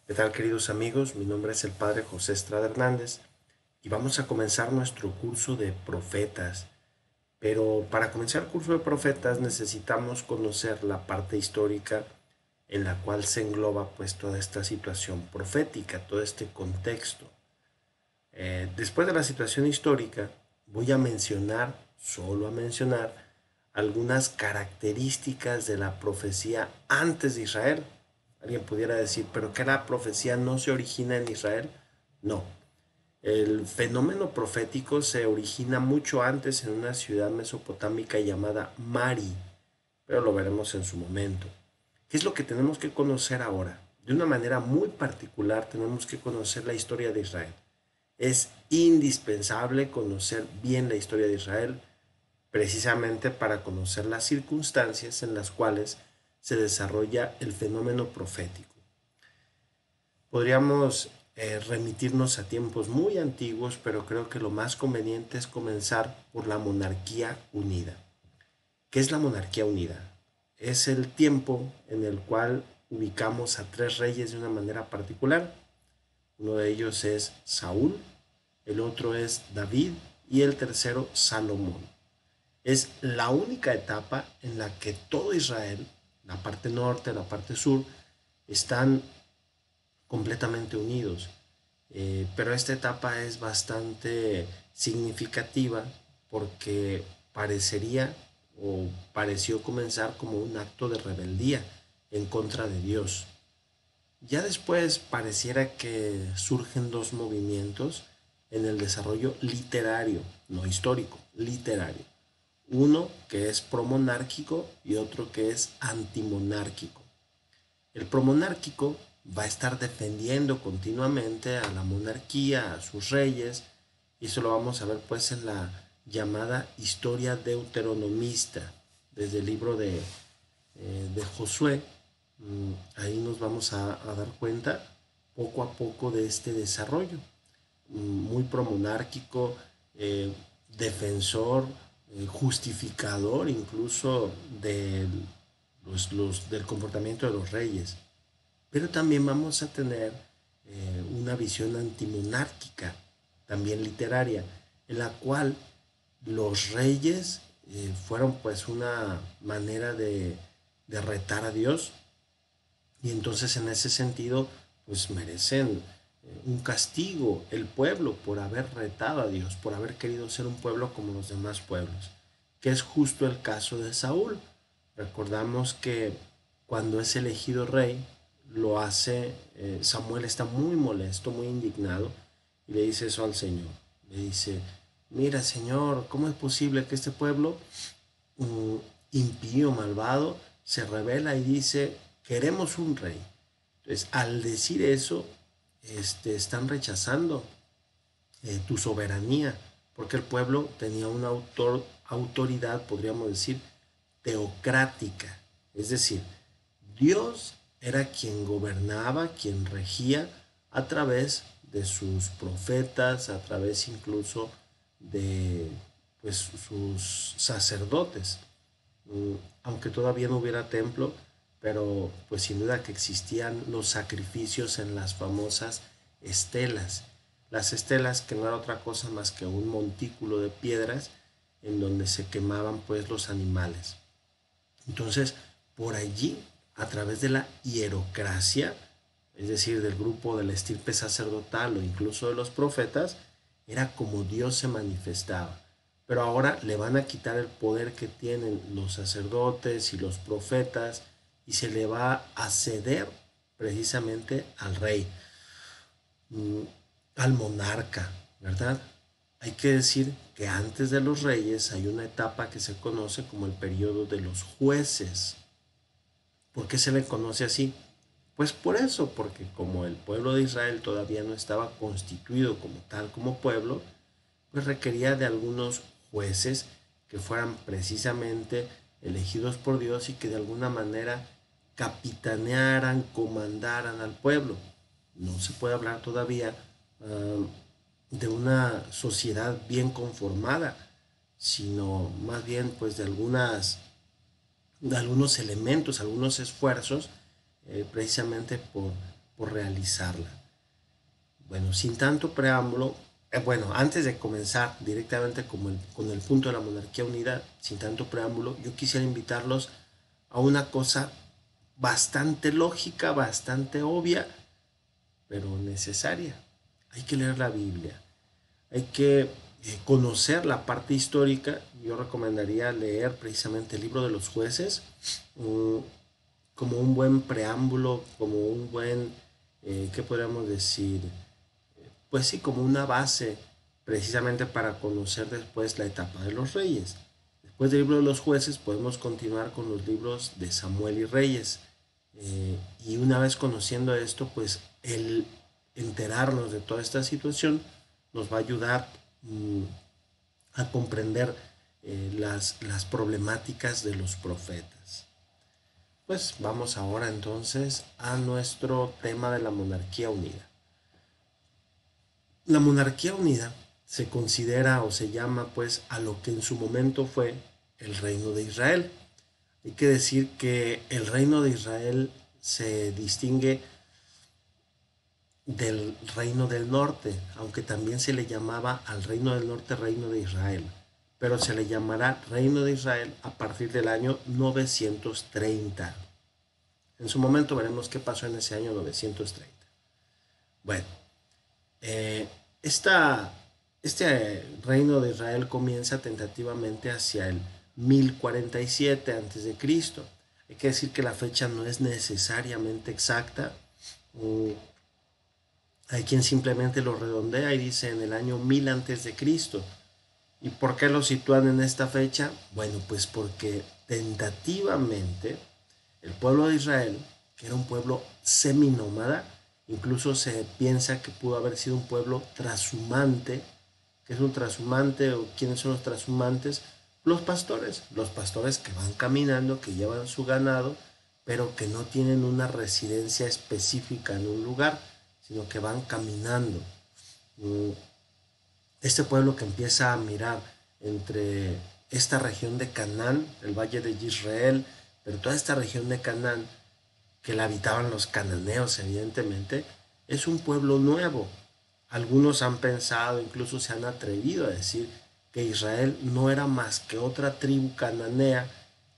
¿Qué tal, queridos amigos? Mi nombre es el Padre José Estrada Hernández y vamos a comenzar nuestro curso de profetas. Pero para comenzar el curso de profetas necesitamos conocer la parte histórica en la cual se engloba pues toda esta situación profética, todo este contexto. Después de la situación histórica voy a mencionar, solo a mencionar, algunas características de la profecía antes de Israel. Alguien pudiera decir, ¿pero que la profecía no se origina en Israel? No. El fenómeno profético se origina mucho antes en una ciudad mesopotámica llamada Mari, pero lo veremos en su momento. ¿Qué es lo que tenemos que conocer ahora? De una manera muy particular tenemos que conocer la historia de Israel. Es indispensable conocer bien la historia de Israel precisamente para conocer las circunstancias en las cuales se desarrolla el fenómeno profético. Podríamos remitirnos a tiempos muy antiguos, pero creo que lo más conveniente es comenzar por la monarquía unida. ¿Qué es la monarquía unida? Es el tiempo en el cual ubicamos a tres reyes de una manera particular. Uno de ellos es Saúl, el otro es David y el tercero Salomón. Es la única etapa en la que todo Israel, la parte norte, la parte sur, están completamente unidos. Pero esta etapa es bastante significativa porque parecería o pareció comenzar como un acto de rebeldía en contra de Dios. Ya después pareciera que surgen dos movimientos en el desarrollo literario, no histórico, literario. Uno que es promonárquico y otro que es antimonárquico. El promonárquico va a estar defendiendo continuamente a la monarquía, a sus reyes, y eso lo vamos a ver pues en la llamada historia deuteronomista, desde el libro de Josué. Ahí nos vamos a dar cuenta poco a poco de este desarrollo, muy promonárquico, defensor, justificador incluso del comportamiento de los reyes. Pero también vamos a tener una visión antimonárquica, también literaria, en la cual los reyes fueron pues una manera de retar a Dios, y entonces en ese sentido pues merecen un castigo el pueblo por haber retado a Dios, por haber querido ser un pueblo como los demás pueblos, que es justo el caso de Saúl. Recordamos que cuando es elegido rey, lo hace, Samuel está muy molesto, muy indignado, y le dice eso al Señor. Le dice, mira Señor, ¿cómo es posible que este pueblo um, impío, malvado, se revela y dice, queremos un rey? Entonces, al decir eso, están rechazando tu soberanía, porque el pueblo tenía una autoridad, podríamos decir, teocrática. Es decir, Dios era quien gobernaba, quien regía a través de sus profetas, a través incluso de pues, sus sacerdotes. Aunque todavía no hubiera templo, pero pues sin duda que existían los sacrificios en las famosas estelas. Las estelas que no era otra cosa más que un montículo de piedras en donde se quemaban pues los animales. Entonces, por allí, a través de la hierocracia, es decir, del grupo de la estirpe sacerdotal o incluso de los profetas, era como Dios se manifestaba. Pero ahora le van a quitar el poder que tienen los sacerdotes y los profetas y se le va a ceder precisamente al rey, al monarca, ¿verdad? Hay que decir que antes de los reyes hay una etapa que se conoce como el periodo de los jueces. ¿Por qué se le conoce así? Pues por eso, porque como el pueblo de Israel todavía no estaba constituido como tal, como pueblo, pues requería de algunos jueces que fueran precisamente elegidos por Dios y que de alguna manera capitanearan, comandaran al pueblo. No se puede hablar todavía de una sociedad bien conformada, sino más bien pues de algunos elementos, algunos esfuerzos, precisamente por por realizarla. Bueno, sin tanto preámbulo, antes de comenzar directamente con el punto de la monarquía unida, sin tanto preámbulo, yo quisiera invitarlos a una cosa bastante lógica, bastante obvia, pero necesaria. Hay que leer la Biblia, hay que conocer la parte histórica. Yo recomendaría leer precisamente el libro de los jueces como un buen preámbulo, como un buen, ¿qué podríamos decir? Pues sí, como una base precisamente para conocer después la etapa de los reyes. Después del libro de los jueces podemos continuar con los libros de Samuel y Reyes. Y una vez conociendo esto, pues el enterarnos de toda esta situación nos va a ayudar a comprender las problemáticas de los profetas. Pues vamos ahora entonces a nuestro tema de la monarquía unida. La monarquía unida se considera o se llama pues a lo que en su momento fue el reino de Israel. Hay que decir que el reino de Israel se distingue del reino del norte, aunque también se le llamaba al reino del norte reino de Israel, pero se le llamará reino de Israel a partir del año 930. En su momento veremos qué pasó en ese año 930. Bueno, eh, este reino de Israel comienza tentativamente hacia el 1047 a.C. Hay que decir que la fecha no es necesariamente exacta. Hay quien simplemente lo redondea y dice en el año 1000 a.C. ¿Y por qué lo sitúan en esta fecha? Bueno, pues porque tentativamente el pueblo de Israel, que era un pueblo seminómada, incluso se piensa que pudo haber sido un pueblo trashumante. ¿Qué es un trashumante o quiénes son los trashumantes? Los pastores que van caminando, que llevan su ganado, pero que no tienen una residencia específica en un lugar, sino que van caminando. Este pueblo que empieza a mirar entre esta región de Canaán, el valle de Israel, pero toda esta región de Canaán, que la habitaban los cananeos evidentemente, es un pueblo nuevo. Algunos han pensado, incluso se han atrevido a decir que Israel no era más que otra tribu cananea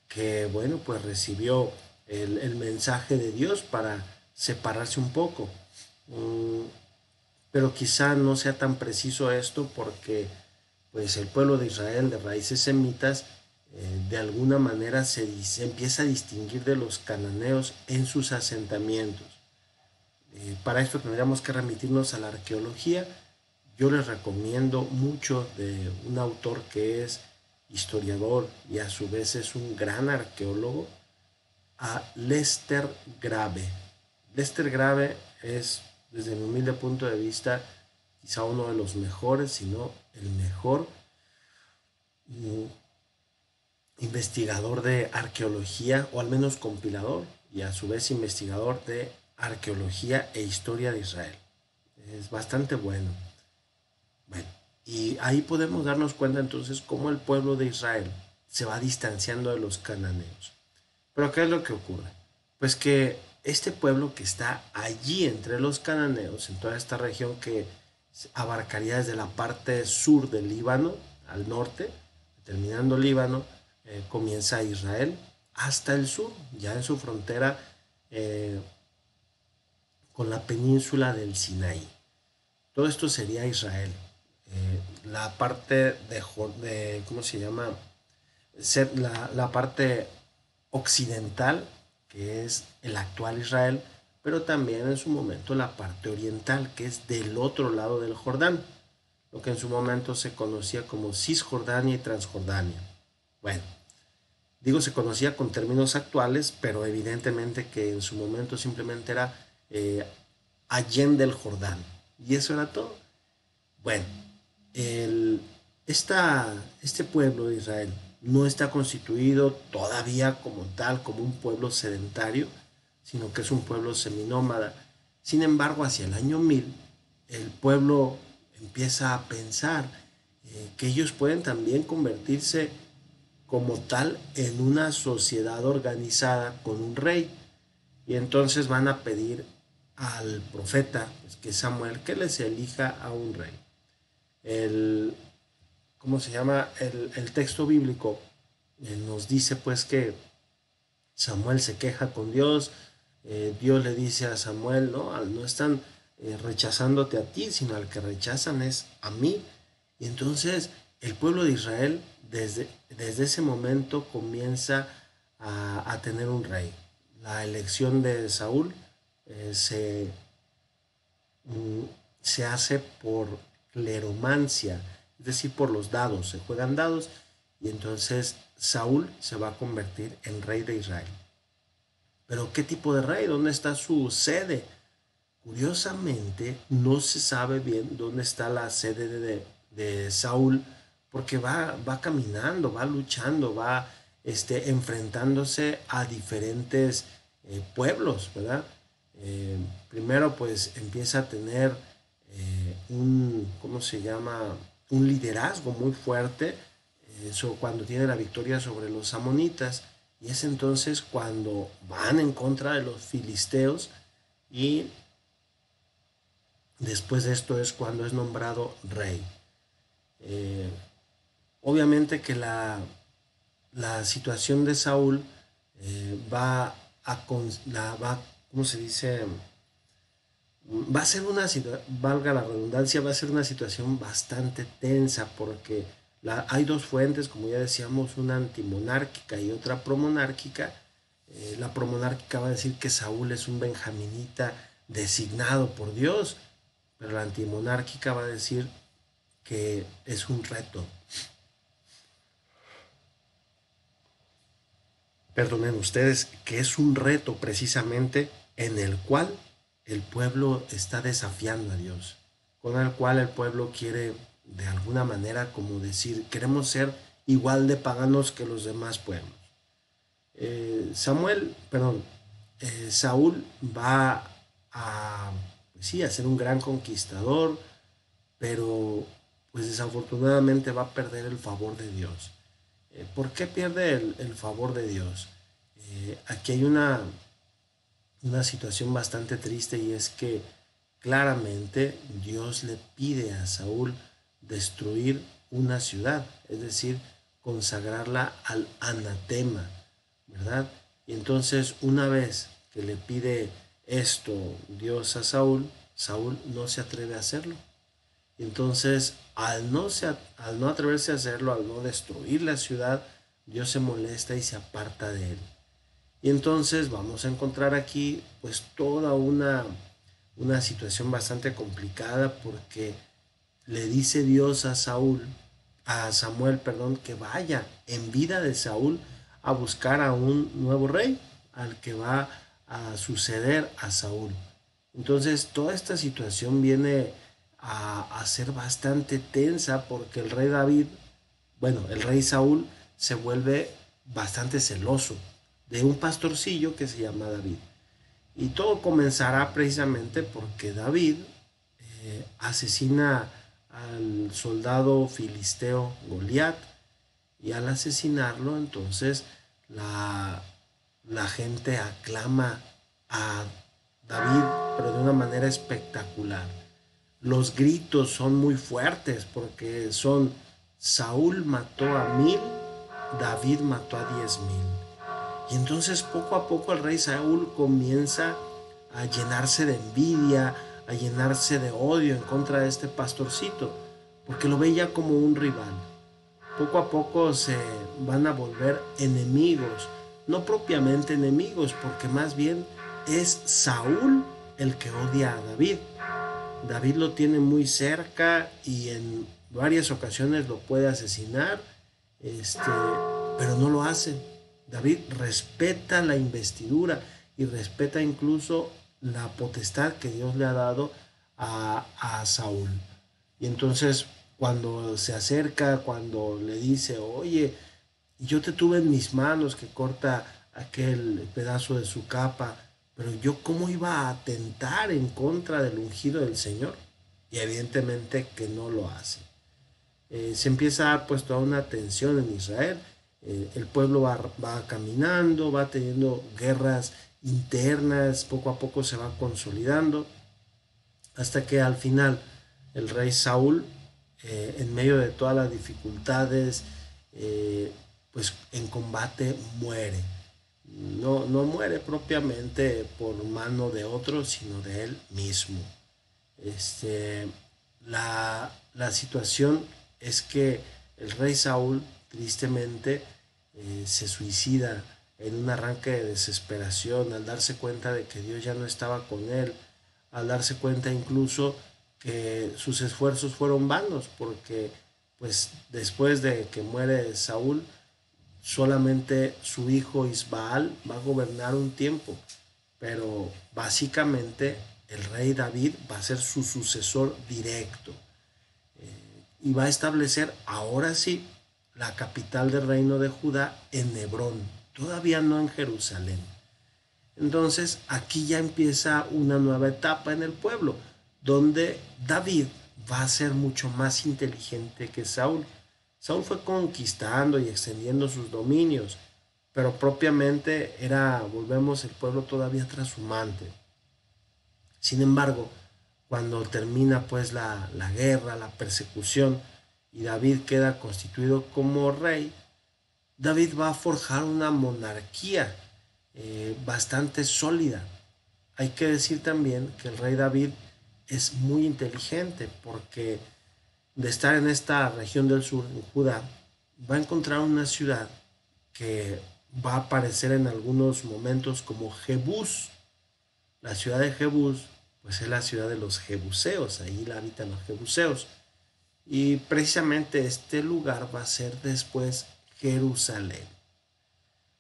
que, bueno, pues recibió el mensaje de Dios para separarse un poco. Pero quizá no sea tan preciso esto porque pues el pueblo de Israel de raíces semitas de alguna manera se empieza a distinguir de los cananeos en sus asentamientos. Para esto tendríamos que remitirnos a la arqueología. Yo les recomiendo mucho de un autor que es historiador y a su vez es un gran arqueólogo, a Lester Grave. Lester Grave es, desde mi humilde punto de vista, quizá uno de los mejores, si no el mejor investigador de arqueología, o al menos compilador, y a su vez investigador de arqueología e historia de Israel. Es bastante bueno. Bueno, y ahí podemos darnos cuenta entonces cómo el pueblo de Israel se va distanciando de los cananeos. Pero ¿qué es lo que ocurre? Pues que este pueblo que está allí entre los cananeos, en toda esta región que abarcaría desde la parte sur del Líbano al norte, terminando Líbano, comienza Israel hasta el sur, ya en su frontera con la península del Sinaí. Todo esto sería Israel. La parte de ¿cómo se llama? La parte occidental, que es el actual Israel, pero también en su momento la parte oriental, que es del otro lado del Jordán, lo que en su momento se conocía como Cisjordania y Transjordania. Bueno, digo se conocía con términos actuales, pero evidentemente que en su momento simplemente era allende el Jordán, y eso era todo. Bueno, el, este pueblo de Israel no está constituido todavía como tal, como un pueblo sedentario, sino que es un pueblo seminómada. Sin embargo, hacia el año 1000, el pueblo empieza a pensar que ellos pueden también convertirse como tal en una sociedad organizada con un rey. Y entonces van a pedir al profeta, pues, que es Samuel, que les elija a un rey. El, ¿Cómo se llama? El texto bíblico nos dice pues que Samuel se queja con Dios, Dios le dice a Samuel, no están rechazándote a ti, sino al que rechazan es a mí. Y entonces el pueblo de Israel desde ese momento comienza a tener un rey. La elección de Saúl eh, se, mm, se hace por cleromancia, es decir, por los dados, se juegan dados y entonces Saúl se va a convertir en rey de Israel. Pero ¿qué tipo de rey? ¿Dónde está su sede? Curiosamente, no se sabe bien dónde está la sede de Saúl, porque va caminando, va luchando, va enfrentándose a diferentes pueblos, ¿verdad? Primero, pues empieza a tener ¿cómo se llama? Un liderazgo muy fuerte, cuando tiene la victoria sobre los amonitas, y es entonces cuando van en contra de los filisteos y después de esto es cuando es nombrado rey. Eh, Obviamente que la situación de Saúl va a, ¿cómo se dice? Va a ser valga la redundancia, va a ser una situación bastante tensa porque hay dos fuentes, como ya decíamos, una antimonárquica y otra promonárquica. La promonárquica va a decir que Saúl es un benjaminita designado por Dios, pero la antimonárquica va a decir que es un reto. Perdonen ustedes, que es un reto precisamente en el cual el pueblo está desafiando a Dios, con el cual el pueblo quiere de alguna manera como decir, queremos ser igual de paganos que los demás pueblos. Saúl va a, pues sí, a ser un gran conquistador, pero pues desafortunadamente va a perder el favor de Dios. ¿Por qué pierde el favor de Dios? Aquí hay una situación bastante triste y es que claramente Dios le pide a Saúl destruir una ciudad, es decir, consagrarla al anatema, ¿verdad? Y entonces una vez que le pide esto Dios a Saúl, Saúl no se atreve a hacerlo. Y entonces, al no atreverse a hacerlo, al no destruir la ciudad, Dios se molesta y se aparta de él. Y entonces vamos a encontrar aquí pues toda una situación bastante complicada porque le dice Dios a Samuel, perdón, que vaya en vida de Saúl a buscar a un nuevo rey, al que va a suceder a Saúl. Entonces toda esta situación viene a ser bastante tensa porque el rey Saúl se vuelve bastante celoso de un pastorcillo que se llama David. Y todo comenzará precisamente porque David asesina al soldado filisteo Goliat y al asesinarlo entonces la, la gente aclama a David, pero de una manera espectacular. Los gritos son muy fuertes porque son Saúl mató a 1000, David mató a 10,000. Y entonces poco a poco el rey Saúl comienza a llenarse de envidia, a llenarse de odio en contra de este pastorcito, porque lo veía como un rival. Poco a poco se van a volver enemigos, no propiamente enemigos, porque más bien es Saúl el que odia a David. David lo tiene muy cerca y en varias ocasiones lo puede asesinar, pero no lo hace. David respeta la investidura y respeta incluso la potestad que Dios le ha dado a Saúl. Y entonces cuando se acerca, cuando le dice, oye, yo te tuve en mis manos, que corta aquel pedazo de su capa, pero yo cómo iba a atentar en contra del ungido del Señor. Y evidentemente que no lo hace. Se empieza a dar pues toda una tensión en Israel. El pueblo va caminando, va teniendo guerras internas, poco a poco se va consolidando, hasta que al final el rey Saúl, en medio de todas las dificultades, pues en combate muere. No muere propiamente por mano de otros, sino de él mismo. Este, la situación es que el rey Saúl tristemente se suicida en un arranque de desesperación al darse cuenta de que Dios ya no estaba con él, al darse cuenta incluso que sus esfuerzos fueron vanos, porque pues después de que muere Saúl, solamente su hijo Isbaal va a gobernar un tiempo, pero básicamente el rey David va a ser su sucesor directo, y va a establecer ahora sí la capital del reino de Judá en Hebrón, todavía no en Jerusalén. Entonces aquí ya empieza una nueva etapa en el pueblo, donde David va a ser mucho más inteligente que Saúl. Saúl fue conquistando y extendiendo sus dominios, pero propiamente era, volvemos, el pueblo todavía trashumante. Sin embargo, cuando termina pues la guerra, la persecución, y David queda constituido como rey, David va a forjar una monarquía bastante sólida. Hay que decir también que el rey David es muy inteligente, porque de estar en esta región del sur, en Judá, va a encontrar una ciudad que va a aparecer en algunos momentos como Jebús. La ciudad de Jebús pues es la ciudad de los jebuseos, ahí la habitan los jebuseos. Y precisamente este lugar va a ser después Jerusalén.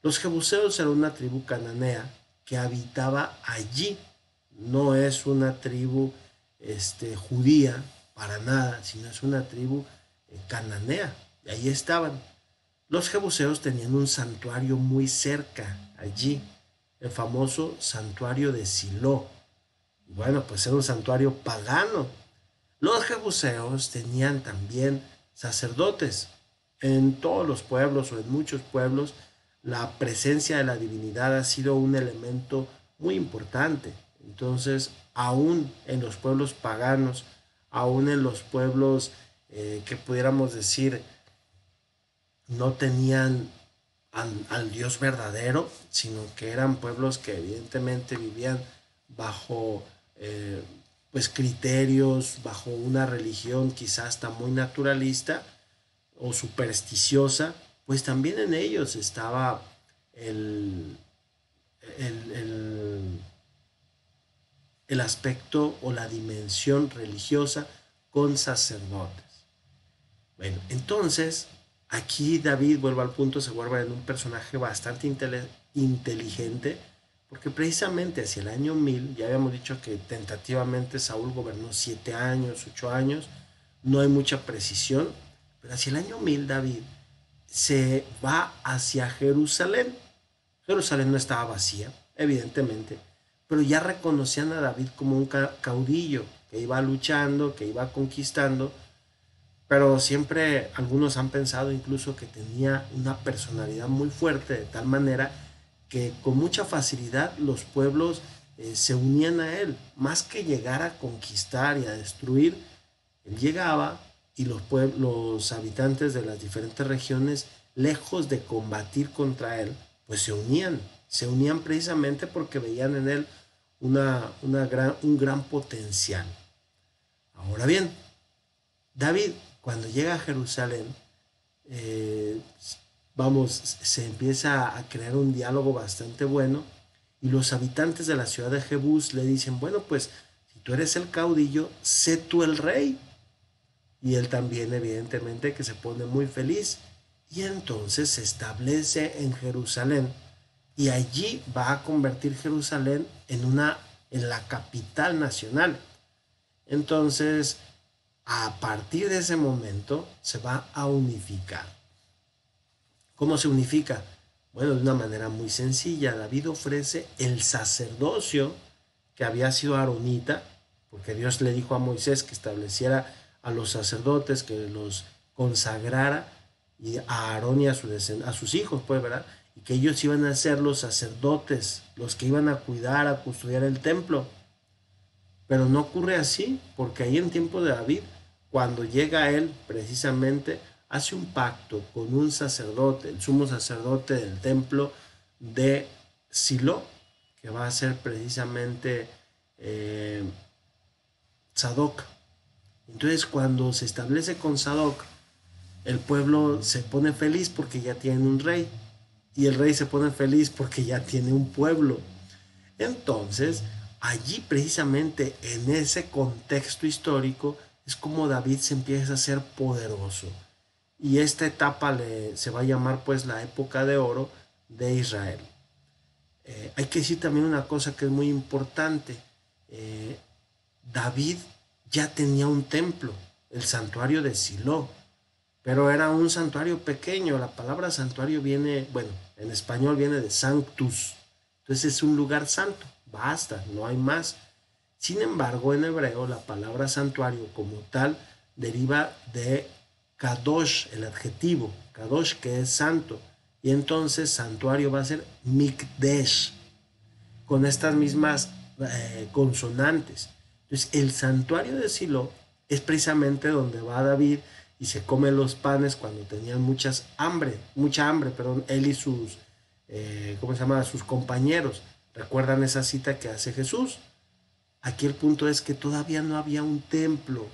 Los jebuseos eran una tribu cananea que habitaba allí. No es una tribu judía para nada, sino es una tribu cananea. Y ahí estaban. Los jebuseos tenían un santuario muy cerca allí, el famoso santuario de Silo. Bueno, pues era un santuario pagano. Los jebuseos tenían también sacerdotes. En todos los pueblos o en muchos pueblos, la presencia de la divinidad ha sido un elemento muy importante. Entonces, aún en los pueblos paganos, aún en los pueblos que pudiéramos decir no tenían al Dios verdadero, sino que eran pueblos que evidentemente vivían bajo pues criterios, bajo una religión quizás hasta muy naturalista o supersticiosa, pues también en ellos estaba el, el, el, el aspecto o la dimensión religiosa con sacerdotes. Bueno, entonces aquí David, vuelvo al punto, se vuelve en un personaje bastante inteligente, porque precisamente hacia el año 1000, ya habíamos dicho que tentativamente Saúl gobernó 7 años, 8 años, no hay mucha precisión, pero hacia el año 1000 David se va hacia Jerusalén. Jerusalén no estaba vacía, evidentemente, pero ya reconocían a David como un caudillo que iba luchando, que iba conquistando, pero siempre algunos han pensado incluso que tenía una personalidad muy fuerte, de tal manera que con mucha facilidad los pueblos se unían a él, más que llegar a conquistar y a destruir. Él llegaba y los habitantes de las diferentes regiones, lejos de combatir contra él, pues se unían precisamente porque veían en él un gran potencial. Ahora bien, David, cuando llega a Jerusalén, eh, se empieza a crear un diálogo bastante bueno, y los habitantes de la ciudad de Jebús le dicen, bueno, pues si tú eres el caudillo, sé tú el rey. Y él también, evidentemente, que se pone muy feliz, y entonces se establece en Jerusalén, y allí va a convertir Jerusalén en la capital nacional. Entonces, a partir de ese momento se va a unificar. ¿Cómo se unifica? Bueno, de una manera muy sencilla. David ofrece el sacerdocio que había sido aronita, porque Dios le dijo a Moisés que estableciera a los sacerdotes, que los consagrara, y a Aarón y a sus hijos, pues, ¿verdad? y que ellos iban a ser los sacerdotes, los que iban a cuidar, a custodiar el templo. Pero no ocurre así, porque ahí en tiempo de David, cuando llega él, precisamente hace un pacto con un sacerdote, el sumo sacerdote del templo de Silo, que va a ser precisamente Sadoc. Entonces, cuando se establece con Sadoc, el pueblo se pone feliz porque ya tiene un rey, y el rey se pone feliz porque ya tiene un pueblo. Entonces, allí precisamente en ese contexto histórico es como David se empieza a ser poderoso. Y esta etapa se va a llamar pues la época de oro de Israel. Hay que decir también una cosa que es muy importante. David ya tenía un templo, el santuario de Silo, pero era un santuario pequeño. La palabra santuario viene, bueno, en español viene de sanctus, entonces es un lugar santo, basta, no hay más. Sin embargo, en hebreo la palabra santuario como tal deriva de kadosh, el adjetivo, kadosh que es santo, y entonces santuario va a ser mikdesh, con estas mismas consonantes. Entonces, el santuario de Silo es precisamente donde va David y se come los panes cuando tenían mucha hambre, él y sus, ¿cómo se llama? Sus compañeros. ¿Recuerdan esa cita que hace Jesús? Aquí el punto es que todavía no había un templo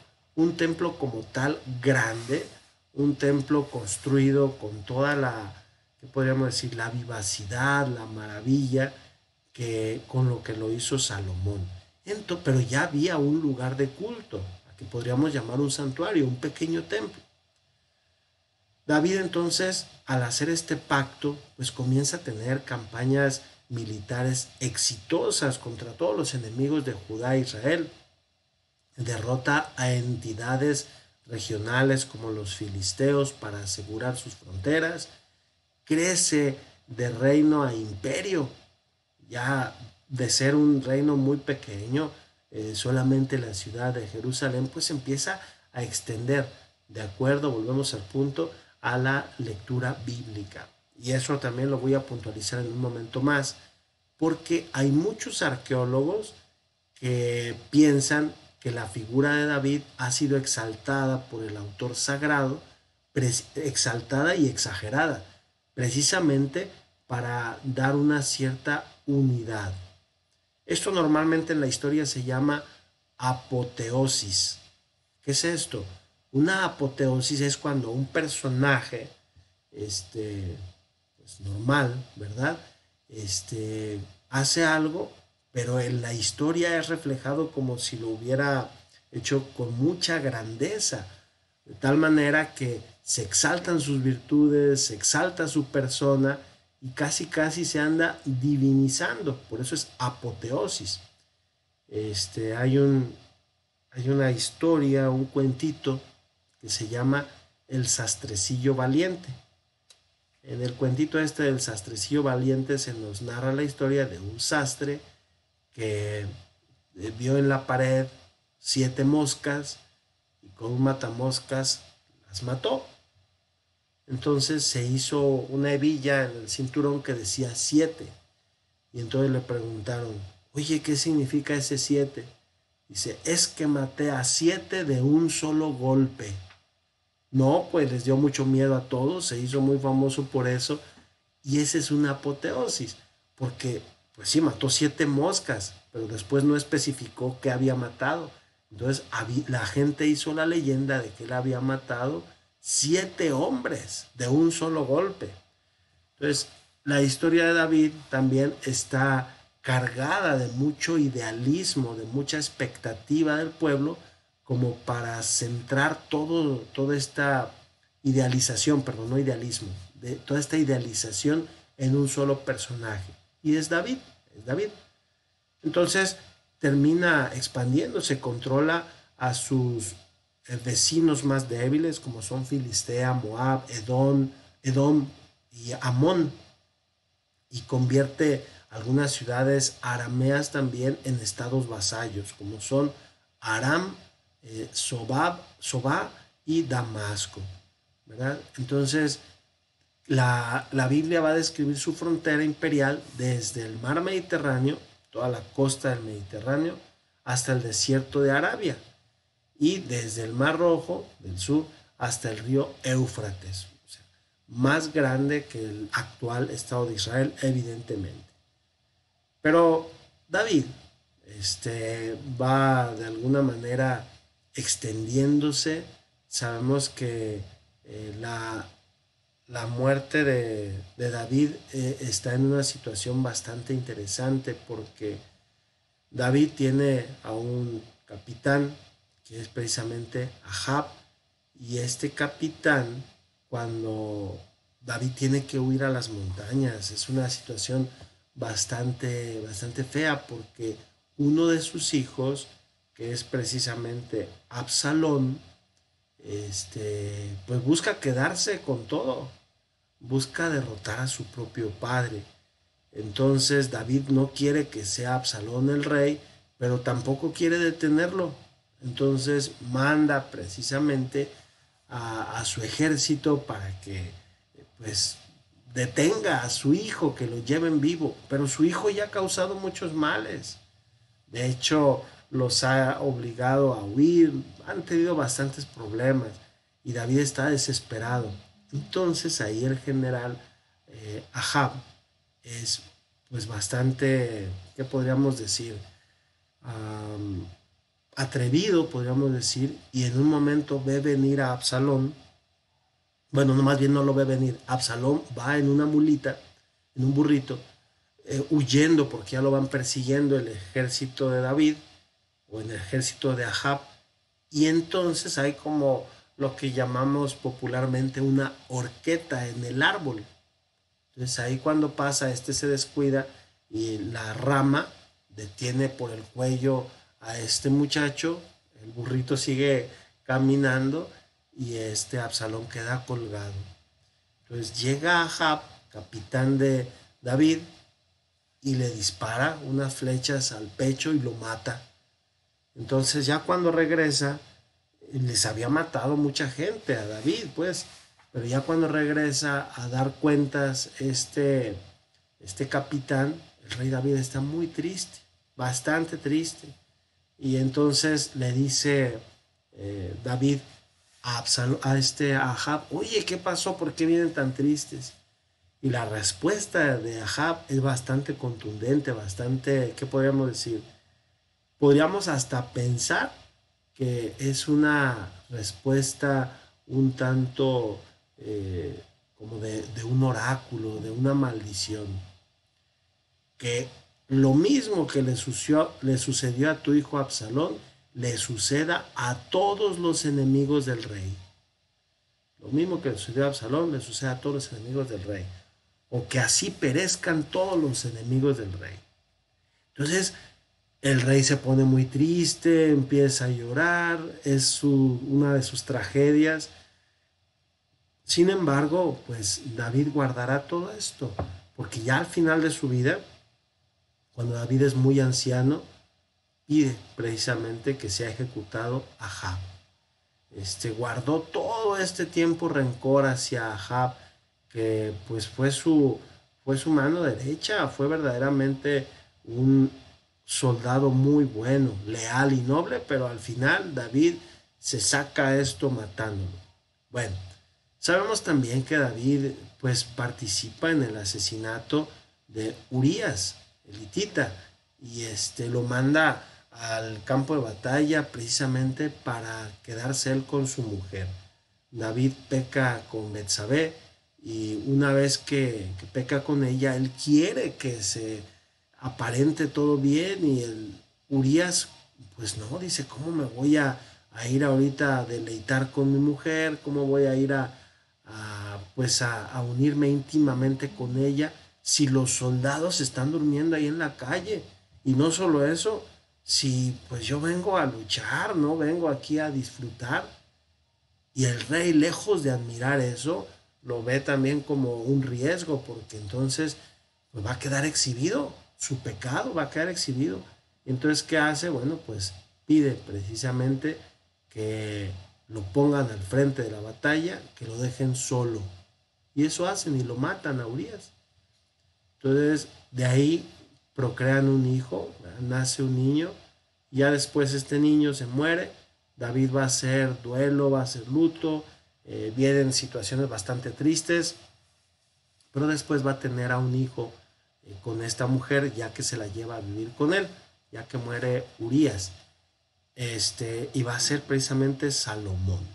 como tal grande, un templo construido con toda la, ¿qué podríamos decir? La vivacidad, la maravilla que con lo que lo hizo Salomón. Pero ya había un lugar de culto, que podríamos llamar un santuario, un pequeño templo. David entonces, al hacer este pacto, pues comienza a tener campañas militares exitosas contra todos los enemigos de Judá e Israel. Derrota a entidades regionales como los filisteos para asegurar sus fronteras. Crece de reino a imperio, ya de ser un reino muy pequeño, solamente la ciudad de Jerusalén, pues empieza a extender, de acuerdo, volvemos al punto, a la lectura bíblica. Y eso también lo voy a puntualizar en un momento más, porque hay muchos arqueólogos que piensan que la figura de David ha sido exaltada por el autor sagrado, exaltada y exagerada, precisamente para dar una cierta unidad. Esto normalmente en la historia se llama apoteosis. ¿Qué es esto? Una apoteosis es cuando un personaje, pues normal, ¿verdad? Hace algo, pero en la historia es reflejado como si lo hubiera hecho con mucha grandeza, de tal manera que se exaltan sus virtudes, se exalta su persona y casi casi se anda divinizando, por eso es apoteosis. Hay una historia, un cuentito que se llama El Sastrecillo Valiente. En el cuentito del Sastrecillo Valiente se nos narra la historia de un sastre que vio en la pared 7 moscas y con un matamoscas las mató. Entonces se hizo una hebilla en el cinturón que decía 7. Y entonces le preguntaron, oye, ¿qué significa ese 7? Dice, es que maté a 7 de un solo golpe. No, pues les dio mucho miedo a todos, se hizo muy famoso por eso. Y esa es una apoteosis, porque pues sí, mató 7 moscas, pero después no especificó qué había matado. Entonces la gente hizo la leyenda de que él había matado 7 hombres de un solo golpe. Entonces, la historia de David también está cargada de mucho idealismo, de mucha expectativa del pueblo, como para centrar toda esta idealización, perdón, no idealismo, de toda esta idealización en un solo personaje. Y es David, es David. Entonces termina expandiéndose, controla a sus vecinos más débiles, como son Filistea, Moab, Edom y Amón, y convierte algunas ciudades arameas también en estados vasallos, como son Aram, Sobá y Damasco, ¿verdad? Entonces, La Biblia va a describir su frontera imperial desde el mar Mediterráneo, toda la costa del Mediterráneo, hasta el desierto de Arabia y desde el Mar Rojo del sur hasta el río Éufrates, o sea, más grande que el actual Estado de Israel, evidentemente. Pero David va de alguna manera extendiéndose. Sabemos que la muerte de David está en una situación bastante interesante porque David tiene a un capitán que es precisamente Ahab, y este capitán, cuando David tiene que huir a las montañas, es una situación bastante fea porque uno de sus hijos, que es precisamente Absalón, pues busca quedarse con todo, busca derrotar a su propio padre. Entonces David no quiere que sea Absalón el rey, pero tampoco quiere detenerlo. Entonces manda precisamente a su ejército para que pues detenga a su hijo, que lo lleven vivo. Pero su hijo ya ha causado muchos males. De hecho, los ha obligado a huir, han tenido bastantes problemas y David está desesperado. Entonces ahí el general Ahab es pues bastante, ¿qué podríamos decir? Um, Atrevido, podríamos decir, y en un momento ve venir a Absalón. Bueno, no, más bien no lo ve venir. Absalón va en una mulita, en un burrito, huyendo porque ya lo van persiguiendo el ejército de David o el ejército de Ahab. Y entonces hay como lo que llamamos popularmente una horqueta en el árbol. Entonces ahí cuando pasa, se descuida y la rama detiene por el cuello a este muchacho, el burrito sigue caminando y este Absalón queda colgado. Entonces llega Ahab, capitán de David, y le dispara unas flechas al pecho y lo mata. Entonces ya cuando regresa, les había matado mucha gente a David, pues, pero ya cuando regresa a dar cuentas este capitán, el rey David está muy triste, bastante triste. Y entonces le dice David a Ahab, oye, ¿qué pasó? ¿Por qué vienen tan tristes? Y la respuesta de Ahab es bastante contundente, bastante, ¿qué podríamos decir? Podríamos hasta pensar que es una respuesta un tanto como de un oráculo, de una maldición. Que lo mismo que le sucedió a tu hijo Absalón, le suceda a todos los enemigos del rey. Lo mismo que le sucedió a Absalón, le sucede a todos los enemigos del rey. O que así perezcan todos los enemigos del rey. Entonces, el rey se pone muy triste, empieza a llorar, es una de sus tragedias. Sin embargo, pues David guardará todo esto, porque ya al final de su vida, cuando David es muy anciano, pide precisamente que sea ejecutado Ahab. Guardó todo este tiempo rencor hacia Ahab, que pues fue su mano derecha, fue verdaderamente un soldado muy bueno, leal y noble, pero al final David se saca esto matándolo. Bueno, sabemos también que David pues participa en el asesinato de Urías, el hitita, y lo manda al campo de batalla precisamente para quedarse él con su mujer. David peca con Betsabé y una vez que peca con ella, él quiere que se aparente todo bien y el Urias, pues no, dice, ¿cómo me voy a ir ahorita a deleitar con mi mujer? ¿Cómo voy a ir a unirme íntimamente con ella si los soldados están durmiendo ahí en la calle? Y no solo eso, si pues yo vengo a luchar, no vengo aquí a disfrutar. Y el rey, lejos de admirar eso, lo ve también como un riesgo, porque entonces pues va a quedar exhibido, su pecado va a quedar exhibido. Entonces, ¿qué hace? Bueno, pues pide precisamente que lo pongan al frente de la batalla, que lo dejen solo. Y eso hacen y lo matan a Urías. Entonces, de ahí procrean un hijo, nace un niño, ya después este niño se muere, David va a hacer duelo, va a hacer luto, vienen situaciones bastante tristes, pero después va a tener a un hijo con esta mujer, ya que se la lleva a vivir con él, ya que muere Urías, y va a ser precisamente Salomón.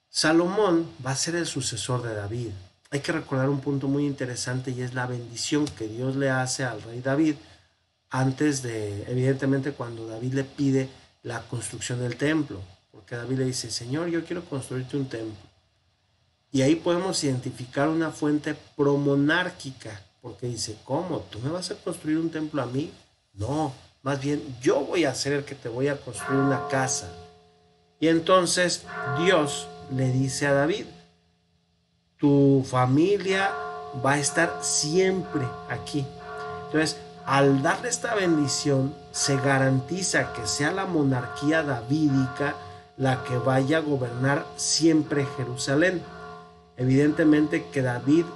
Salomón va a ser el sucesor de David. Hay que recordar un punto muy interesante y es la bendición que Dios le hace al rey David antes de, evidentemente, cuando David le pide la construcción del templo, porque David le dice, Señor, yo quiero construirte un templo. Y ahí podemos identificar una fuente promonárquica, porque dice, ¿cómo? ¿Tú me vas a construir un templo a mí? No, más bien yo voy a ser el que te voy a construir una casa. Y entonces Dios le dice a David, tu familia va a estar siempre aquí. Entonces, al darle esta bendición, se garantiza que sea la monarquía davídica la que vaya a gobernar siempre Jerusalén. Evidentemente que David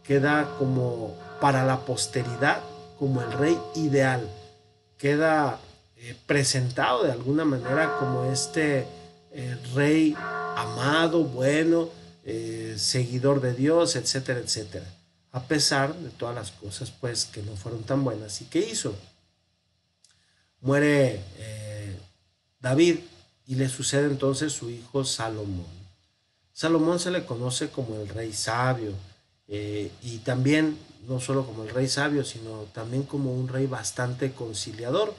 queda como para la posteridad como el rey ideal, queda presentado de alguna manera como este rey amado, bueno, seguidor de Dios, etcétera, etcétera, a pesar de todas las cosas pues que no fueron tan buenas. ¿Y qué hizo? Muere David y le sucede entonces su hijo Salomón. Salomón se le conoce como el rey sabio, y también no solo como el rey sabio, sino también como un rey bastante conciliador.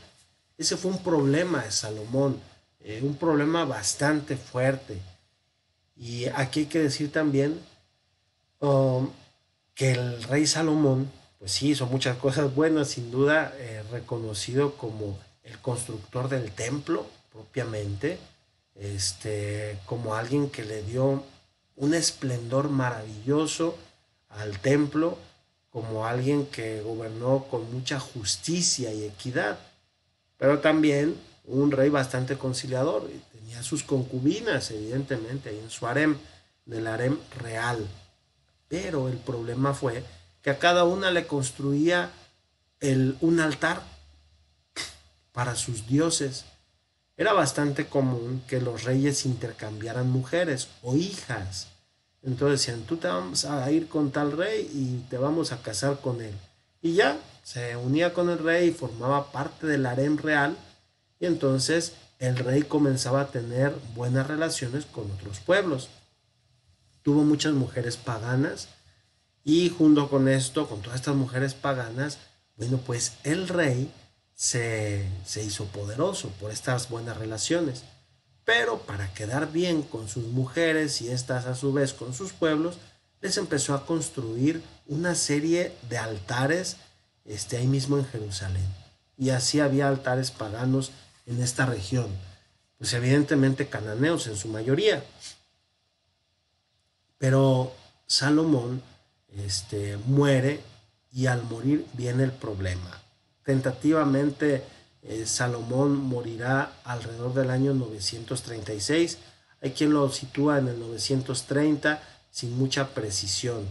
Ese fue un problema de Salomón, un problema bastante fuerte. Y aquí hay que decir también que el rey Salomón, pues sí, hizo muchas cosas buenas, sin duda, reconocido como el constructor del templo propiamente, como alguien que le dio un esplendor maravilloso al templo, como alguien que gobernó con mucha justicia y equidad, pero también un rey bastante conciliador. Tenía sus concubinas, evidentemente, ahí en su harem, en el harem real. Pero el problema fue que a cada una le construía un altar para sus dioses. Era bastante común que los reyes intercambiaran mujeres o hijas. Entonces decían, tú te vamos a ir con tal rey y te vamos a casar con él. Y ya se unía con el rey y formaba parte del harem real. Y entonces el rey comenzaba a tener buenas relaciones con otros pueblos. Tuvo muchas mujeres paganas y junto con esto, con todas estas mujeres paganas, bueno, pues el rey se hizo poderoso por estas buenas relaciones. Pero para quedar bien con sus mujeres y estas a su vez con sus pueblos, les empezó a construir una serie de altares ahí mismo en Jerusalén. Y así había altares paganos en esta región, pues evidentemente cananeos en su mayoría. Pero Salomón muere y al morir viene el problema. Tentativamente Salomón morirá alrededor del año 936. Hay quien lo sitúa en el 930 sin mucha precisión.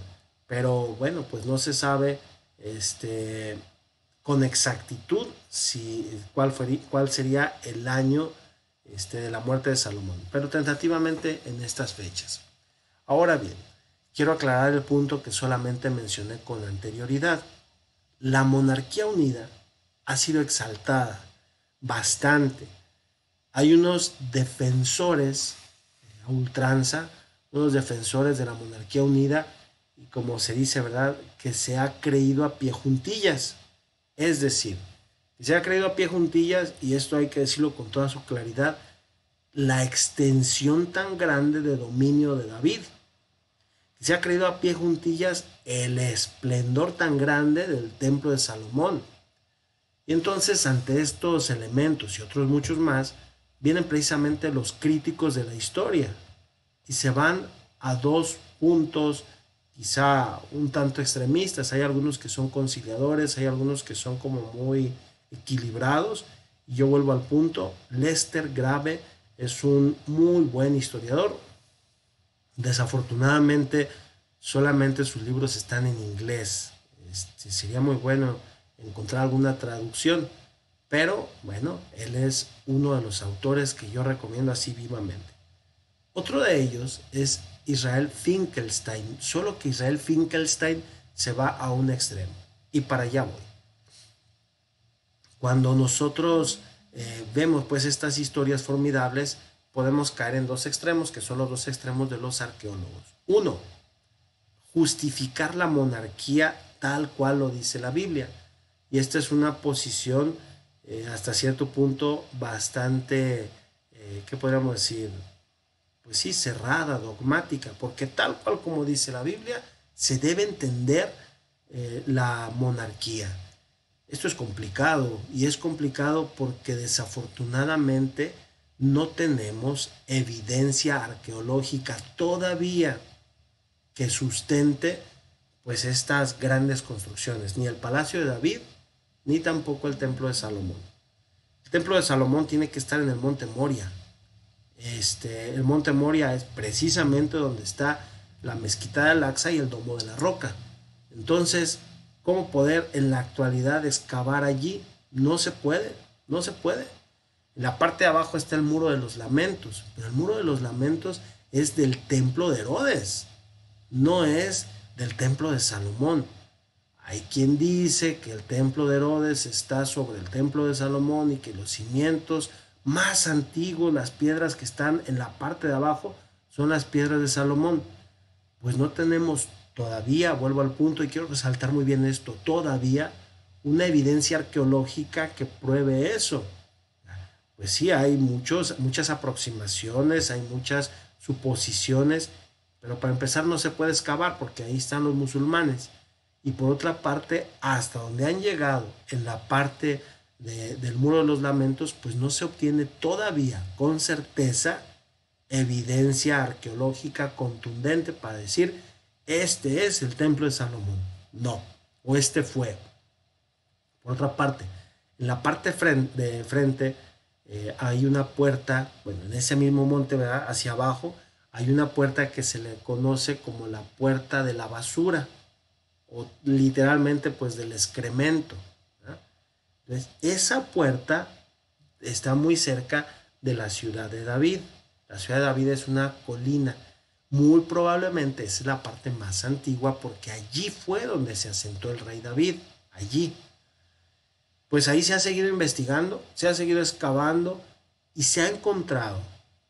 Pero bueno, pues no se sabe con exactitud cuál sería el año de la muerte de Salomón. Pero tentativamente en estas fechas. Ahora bien, quiero aclarar el punto que solamente mencioné con anterioridad. La monarquía unida ha sido exaltada bastante. Hay unos defensores a ultranza, unos defensores de la monarquía unida, y como se dice, ¿verdad?, que se ha creído a pie juntillas. Es decir, que se ha creído a pie juntillas, y esto hay que decirlo con toda su claridad, la extensión tan grande de dominio de David. Se ha creído a pie juntillas el esplendor tan grande del templo de Salomón. Y entonces, ante estos elementos y otros muchos más, vienen precisamente los críticos de la historia y se van a dos puntos quizá un tanto extremistas. Hay algunos que son conciliadores, hay algunos que son como muy equilibrados. Y yo vuelvo al punto, Lester Grave es un muy buen historiador. Desafortunadamente solamente sus libros están en inglés. Sería muy bueno encontrar alguna traducción, pero bueno, él es uno de los autores que yo recomiendo así vivamente. Otro de ellos es Israel Finkelstein, solo que Israel Finkelstein se va a un extremo, y para allá voy. Cuando nosotros vemos pues estas historias formidables, podemos caer en dos extremos, que son los dos extremos de los arqueólogos. Uno, justificar la monarquía tal cual lo dice la Biblia. Y esta es una posición hasta cierto punto bastante, ¿qué podríamos decir? Pues sí, cerrada, dogmática, porque tal cual como dice la Biblia, se debe entender la monarquía. Esto es complicado, y es complicado porque desafortunadamente no tenemos evidencia arqueológica todavía que sustente pues estas grandes construcciones, ni el Palacio de David, ni tampoco el Templo de Salomón. El Templo de Salomón tiene que estar en el Monte Moria. El Monte Moria es precisamente donde está la Mezquita de Al-Aqsa y el Domo de la Roca. Entonces, ¿cómo poder en la actualidad excavar allí? No se puede, no se puede. En la parte de abajo está el Muro de los Lamentos, pero el Muro de los Lamentos es del Templo de Herodes, no es del Templo de Salomón. Hay quien dice que el Templo de Herodes está sobre el Templo de Salomón y que los cimientos más antiguos, las piedras que están en la parte de abajo, son las piedras de Salomón. Pues no tenemos todavía, vuelvo al punto y quiero resaltar muy bien esto, todavía una evidencia arqueológica que pruebe eso. Pues sí, hay muchas aproximaciones, hay muchas suposiciones, pero para empezar no se puede excavar porque ahí están los musulmanes. Y por otra parte, hasta donde han llegado en la parte del Muro de los Lamentos, pues no se obtiene todavía con certeza evidencia arqueológica contundente para decir, este es el templo de Salomón. No, o este fue. Por otra parte, en la parte de frente hay una puerta, bueno, en ese mismo monte, ¿verdad? Hacia abajo, hay una puerta que se le conoce como la puerta de la basura, o literalmente pues del excremento, ¿verdad? Entonces, esa puerta está muy cerca de la ciudad de David. La ciudad de David es una colina. Muy probablemente es la parte más antigua porque allí fue donde se asentó el rey David, allí. Pues ahí se ha seguido investigando, se ha seguido excavando y se ha encontrado,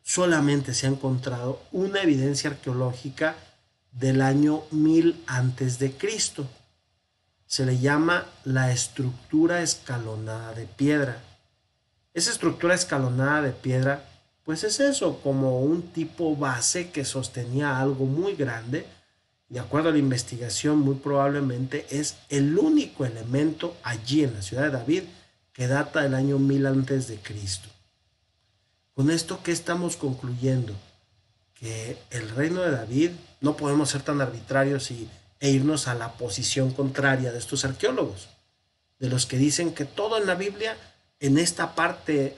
solamente se ha encontrado una evidencia arqueológica del año 1000 antes de Cristo. Se le llama la estructura escalonada de piedra. Esa estructura escalonada de piedra, pues es eso, como un tipo base que sostenía algo muy grande. De acuerdo a la investigación, muy probablemente es el único elemento allí en la ciudad de David que data del año 1000 antes de Cristo. Con esto, ¿qué estamos concluyendo? Que el reino de David, no podemos ser tan arbitrarios e irnos a la posición contraria de estos arqueólogos, de los que dicen que todo en la Biblia, en esta parte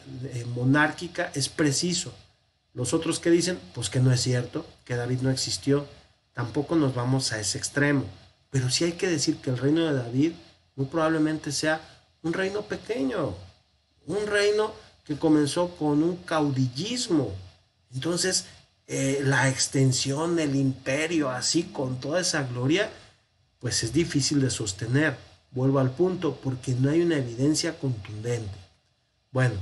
monárquica, es preciso. Los otros que dicen, pues que no es cierto, que David no existió. Tampoco nos vamos a ese extremo, pero sí hay que decir que el reino de David muy probablemente sea un reino pequeño, un reino que comenzó con un caudillismo. Entonces, la extensión del imperio así con toda esa gloria, pues es difícil de sostener. Vuelvo al punto, porque no hay una evidencia contundente. Bueno,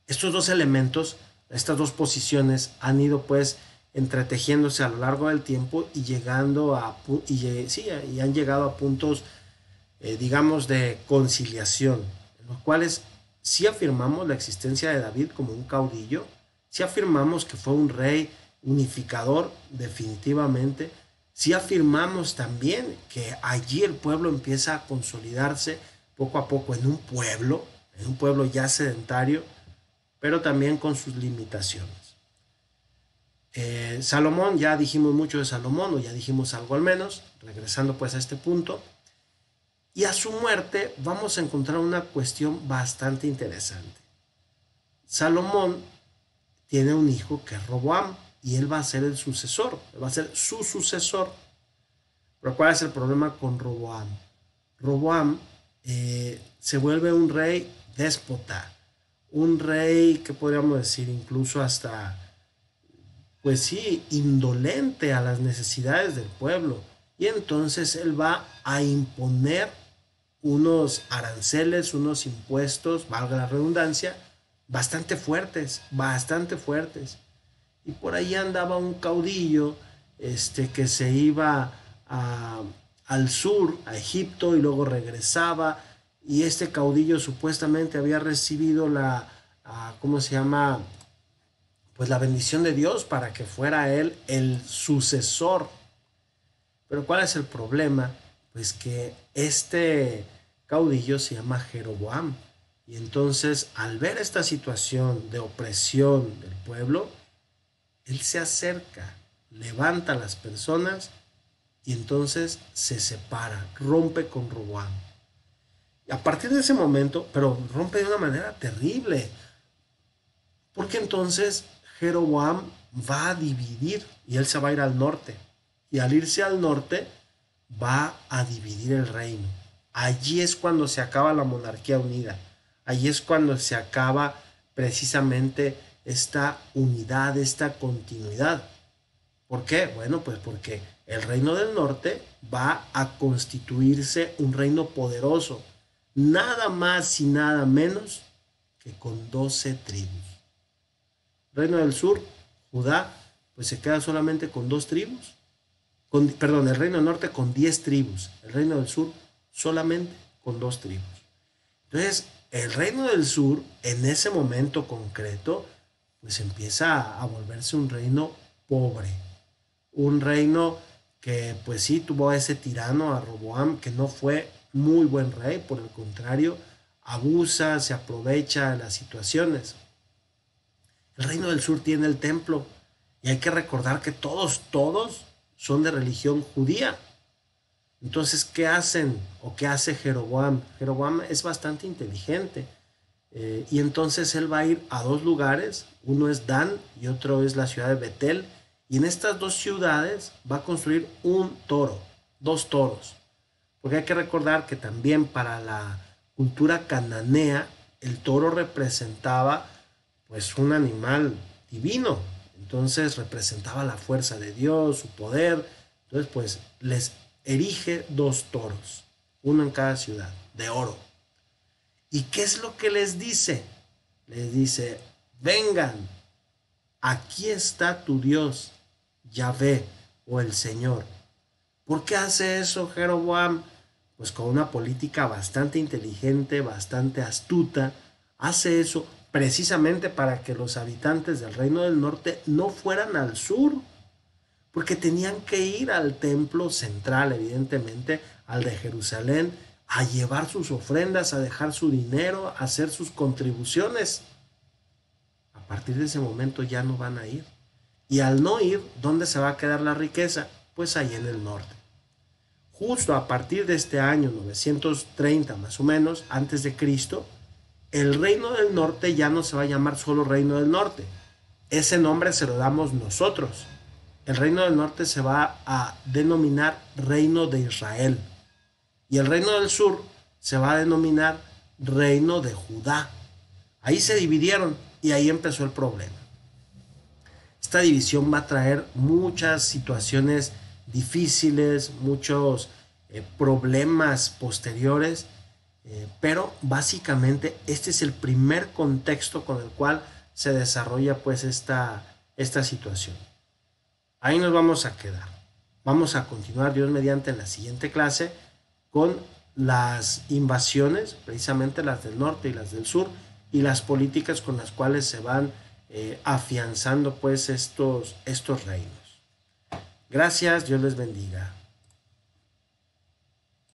estos dos elementos, estas dos posiciones han ido pues entretejiéndose a lo largo del tiempo y llegando y han llegado a puntos, digamos, de conciliación, en los cuales sí afirmamos la existencia de David como un caudillo, sí afirmamos que fue un rey unificador, definitivamente, sí afirmamos también que allí el pueblo empieza a consolidarse poco a poco en un pueblo ya sedentario, pero también con sus limitaciones. Salomón, ya dijimos mucho de Salomón, o ya dijimos algo al menos, regresando pues a este punto. Y a su muerte vamos a encontrar una cuestión bastante interesante. Salomón tiene un hijo que es Roboam, y él va a ser el sucesor, va a ser su sucesor. Pero ¿cuál es el problema con Roboam? Roboam se vuelve un rey déspota, un rey que podríamos decir incluso hasta, pues sí, indolente a las necesidades del pueblo. Y entonces él va a imponer unos aranceles, unos impuestos, valga la redundancia, bastante fuertes, bastante fuertes. Y por ahí andaba un caudillo que se iba a, al sur, a Egipto, y luego regresaba. Y este caudillo supuestamente había recibido ¿cómo se llama? Pues la bendición de Dios para que fuera él el sucesor. Pero ¿cuál es el problema? Pues que este caudillo se llama Jeroboam. Y entonces, al ver esta situación de opresión del pueblo, él se acerca, levanta a las personas y entonces se separa, rompe con Roboam. Y a partir de ese momento, pero rompe de una manera terrible, porque entonces Jeroboam va a dividir y él se va a ir al norte. Y al irse al norte va a dividir el reino. Allí es cuando se acaba la monarquía unida. Allí es cuando se acaba precisamente esta unidad, esta continuidad. ¿Por qué? Bueno, pues porque el reino del norte va a constituirse un reino poderoso, nada más y nada menos que con 12 tribus. Reino del sur, Judá, pues se queda solamente con 2 tribus. El reino del norte con 10 tribus. El reino del sur solamente con 2 tribus. Entonces, el reino del sur, en ese momento concreto, pues empieza a volverse un reino pobre. Un reino que, pues sí, tuvo a ese tirano, a Roboam, que no fue muy buen rey, por el contrario, abusa, se aprovecha de las situaciones. El reino del sur tiene el templo y hay que recordar que todos son de religión judía. Entonces, ¿qué hacen o qué hace Jeroboam? Jeroboam es bastante inteligente y entonces él va a ir a 2 lugares, uno es Dan y otro es la ciudad de Betel, y en estas 2 ciudades va a construir un toro, 2 toros, porque hay que recordar que también para la cultura cananea el toro representaba pues un animal divino, entonces representaba la fuerza de Dios, su poder. Entonces pues les erige 2 toros, uno en cada ciudad, de oro. ¿Y qué es lo que les dice? Les dice, vengan, aquí está tu Dios, Yahvé o el Señor. ¿Por qué hace eso Jeroboam? Pues con una política bastante inteligente, bastante astuta, hace eso precisamente para que los habitantes del Reino del Norte no fueran al sur, porque tenían que ir al templo central, evidentemente, al de Jerusalén, a llevar sus ofrendas, a dejar su dinero, a hacer sus contribuciones. A partir de ese momento ya no van a ir. Y al no ir, ¿dónde se va a quedar la riqueza? Pues ahí en el norte. Justo a partir de este año 930 más o menos, antes de Cristo, el reino del norte ya no se va a llamar solo reino del norte. Ese nombre se lo damos nosotros. El reino del norte se va a denominar reino de Israel. Y el reino del sur se va a denominar reino de Judá. Ahí se dividieron y ahí empezó el problema. Esta división va a traer muchas situaciones difíciles, muchos problemas posteriores, pero básicamente este es el primer contexto con el cual se desarrolla pues esta situación. Ahí nos vamos a quedar. Vamos a continuar, Dios mediante, en la siguiente clase con las invasiones, precisamente las del norte y las del sur, y las políticas con las cuales se van afianzando pues estos reinos. Gracias, Dios les bendiga.